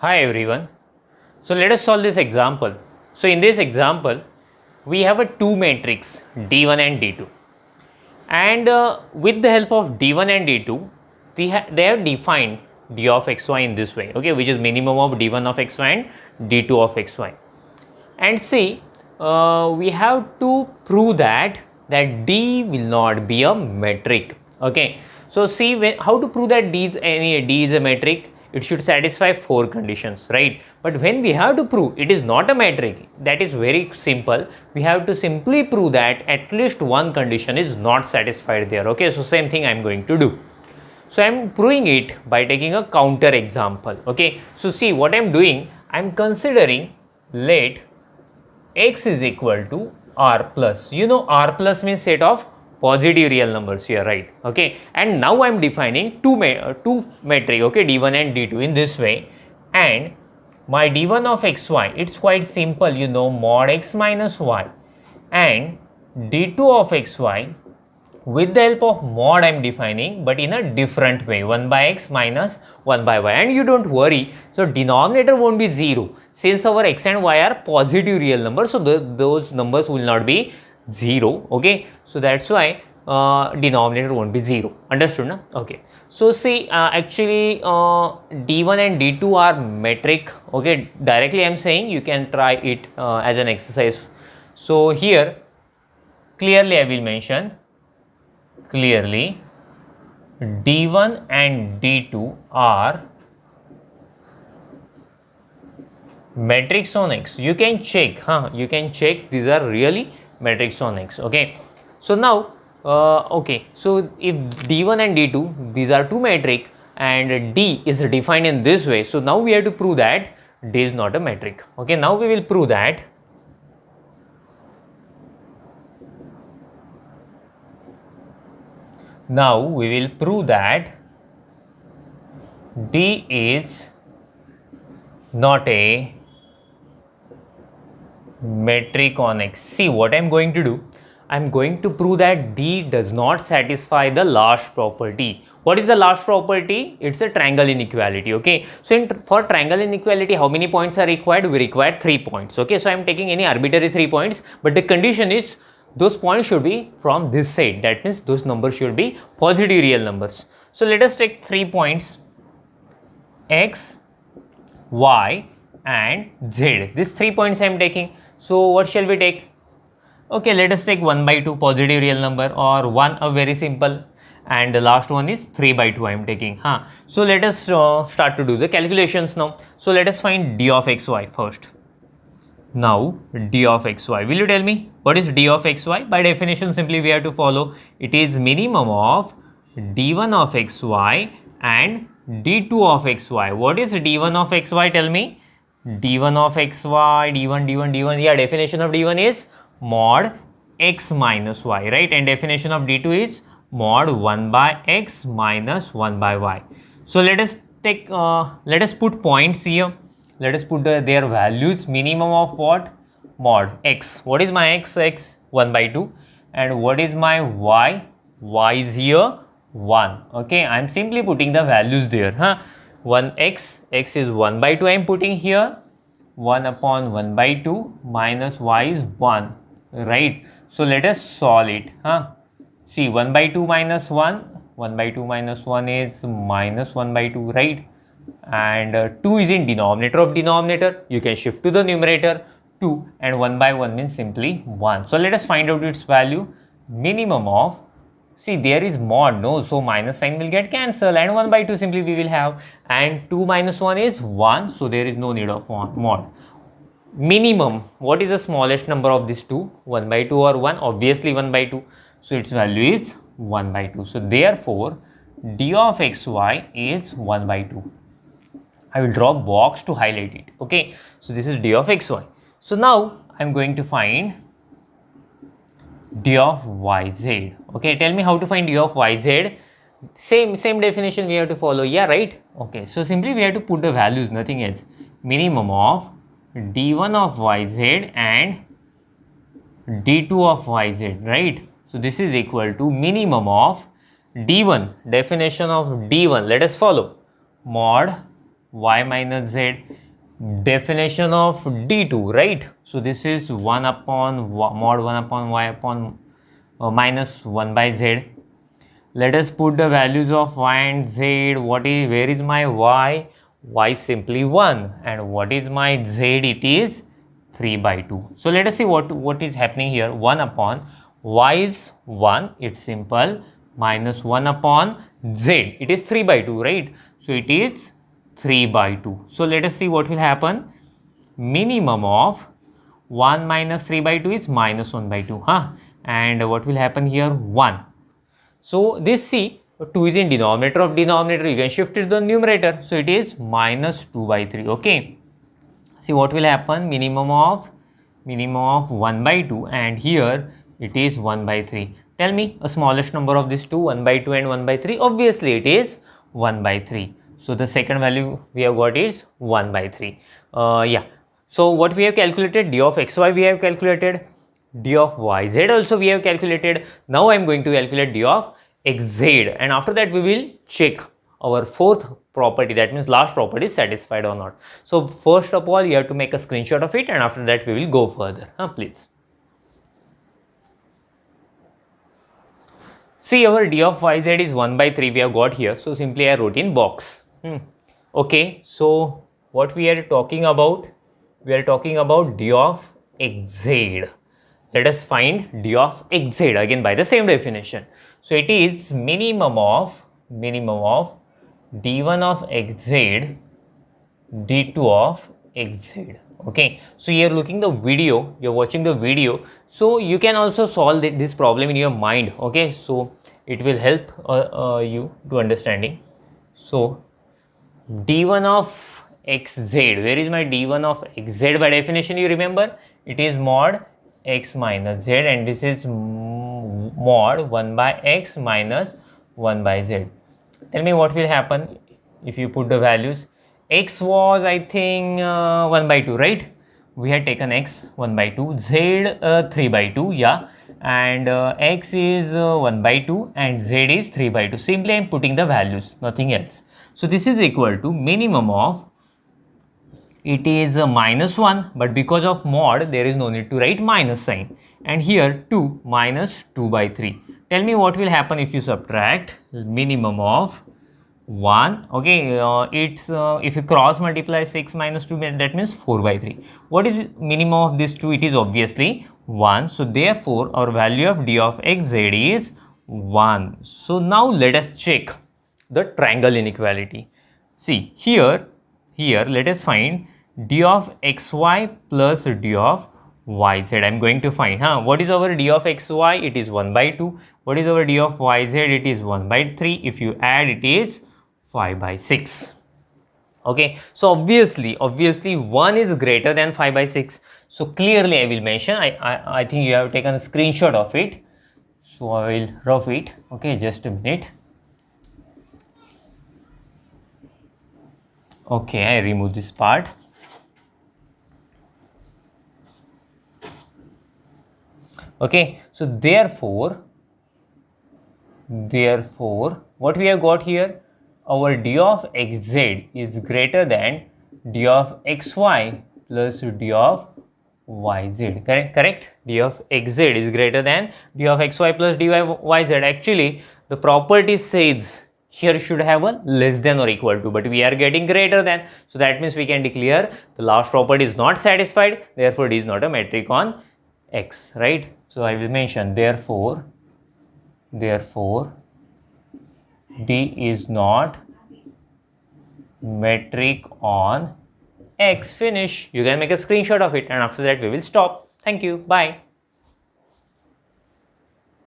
Hi everyone. So let us solve this example. So in this example, we have a two matrix D1 and D2, and with the help of D1 and D2, they have defined D of xy in this way, okay, which is minimum of D1 of xy and D2 of xy. And see, we have to prove that D will not be a metric. Okay, so see how to prove that D is a metric. It should satisfy four conditions, right? But when we have to prove it is not a metric, that is very simple. We have to simply prove that at least one condition is not satisfied there. Okay, so same thing I am going to do. So I am proving it by taking a counter example. Okay, so see what I am doing. I am considering, let x is equal to r plus. You know, r plus means set of positive real numbers here, right? Okay, and now I am defining two metric, okay, d1 and d2 in this way, and my d1 of xy, it's quite simple, you know, mod x minus y, and d2 of xy, with the help of mod I am defining, but in a different way, 1 by x minus 1 by y. And you don't worry, so denominator won't be 0 since our x and y are positive real numbers, so those numbers will not be 0. Okay, so that's why denominator won't be 0. Understood, na? Okay, so see, actually d1 and d2 are metric. Okay, directly I am saying, you can try it as an exercise. So here clearly I will mention, clearly D1 and D2 are metrics on X. You can check, you can check these are really metrics on X. Okay, so now okay, so if D1 and D2, these are two metric and D is defined in this way, so now we have to prove that D is not a metric. Okay, now we will prove that D is not a metric on X. See what I am going to do. I am going to prove that D does not satisfy the last property. What is the last property? It's a triangle inequality. Okay, so for triangle inequality, how many points are required? We require 3 points. Okay, so I am taking any arbitrary 3 points, but the condition is those points should be from this side. That means those numbers should be positive real numbers. So let us take 3 points, x, y and z. These 3 points I am taking. So what shall we take? Okay, let us take 1 by 2 positive real number, or 1 a very simple, and the last one is 3 by 2 I am taking. So let us start to do the calculations now. So let us find d of xy first. Now d of xy, will you tell me what is d of xy? By definition, simply we have to follow, it is minimum of d1 of xy and d2 of xy. What is d1 of xy? Tell me. d1 of xy, d1, yeah, definition of d1 is mod x minus y, right? And definition of d2 is mod 1 by x minus 1 by y. So let us take, let us put points here. Let us put their values. Minimum of what? Mod x. What is my x? X 1 by 2. And what is my y? Y is here 1. Okay, I am simply putting the values there. 1x, x is 1 by 2 I am putting here. 1 upon 1 by 2 minus y is 1. Right. So let us solve it. See, 1 by 2 minus 1. 1 by 2 minus 1 is minus 1 by 2, right? And 2 is in denominator of denominator, you can shift to the numerator 2, and 1 by 1 means simply 1. So let us find out its value. Minimum of, see there is mod, no, so minus sign will get cancelled, and 1 by 2 simply we will have, and 2 minus 1 is 1, so there is no need of mod. Minimum, what is the smallest number of these two? 1 by 2 or 1? Obviously 1 by 2, so its value is 1 by 2. So therefore d of xy is 1 by 2. I will draw a box to highlight it. Okay, so this is d of xy. So now I am going to find d of yz. Okay, tell me how to find d of yz. Same definition we have to follow. Yeah, right. Okay, so simply we have to put the values, nothing else. Minimum of d1 of yz and d2 of yz, right? So this is equal to minimum of d1. Definition of d1, let us follow. Mod y minus z. Definition of d2, right? So this is 1 upon mod 1 upon y upon minus 1 by z. Let us put the values of y and z. Where is my y? Y is simply 1, and what is my z? It is 3 by 2. So let us see what is happening here. 1 upon y is 1, it's simple, minus 1 upon z, it is 3 by 2, right? So it is 3 by 2. So let us see what will happen. Minimum of 1 minus 3 by 2 is minus 1 by 2, and what will happen here? 1. So this C, 2 is in denominator of denominator, you can shift it to the numerator. So it is minus 2 by 3, okay. See what will happen, minimum of 1 by 2, and here it is 1 by 3. Tell me a smallest number of these two, 1 by 2 and 1 by 3. Obviously it is 1 by 3. So the second value we have got is 1 by 3. Yeah. So what we have calculated, d of xy we have calculated, d of yz also we have calculated. Now I am going to calculate d of xz, and after that we will check our fourth property, that means last property is satisfied or not. So first of all you have to make a screenshot of it, and after that we will go further. Please. See, our d of yz is 1 by 3 we have got here. So simply I wrote in box. Okay, so what we are talking about? We are talking about d of xz. Let us find d of xz again by the same definition. So it is minimum of d1 of xz, d2 of xz. Okay, so you are looking the video, you are watching the video, so you can also solve this problem in your mind. Okay, so it will help you to understanding. So d1 of xz, where is my d1 of xz? By definition you remember, it is mod x minus z, and this is mod 1 by x minus 1 by z. Tell me what will happen if you put the values. X was, I think, 1 by 2, right? We had taken x 1 by 2, z 3 by 2, yeah, and x is 1 by 2 and z is 3 by 2. Simply I am putting the values, nothing else. So this is equal to minimum of, it is minus 1, but because of mod there is no need to write minus sign, and here 2 minus 2 by 3. Tell me what will happen if you subtract minimum of 1. Okay, it's if you cross multiply 6 minus 2, that means 4 by 3. What is minimum of this 2? It is obviously 1. So therefore our value of d of xz is 1. So now let us check the triangle inequality. See here let us find d of xy plus d of yz. I am going to find what is our d of xy? It is 1 by 2. What is our d of yz? It is 1 by 3. If you add, it is 5 by 6. Okay, so obviously 1 is greater than 5 by 6. So clearly I will mention, I think you have taken a screenshot of it, so I will rough it. Okay, just a minute. Okay, I remove this part. Okay, so therefore what we have got here, our d of xz is greater than d of xy plus d of yz. Correct? D of xz is greater than d of xy plus dy yz. Actually the property says here should have a less than or equal to, but we are getting greater than, so that means we can declare the last property is not satisfied, therefore d is not a metric on x, right? So I will mention therefore d is not metric on x. Finish. You can make a screenshot of it, and after that we will stop. Thank you. Bye.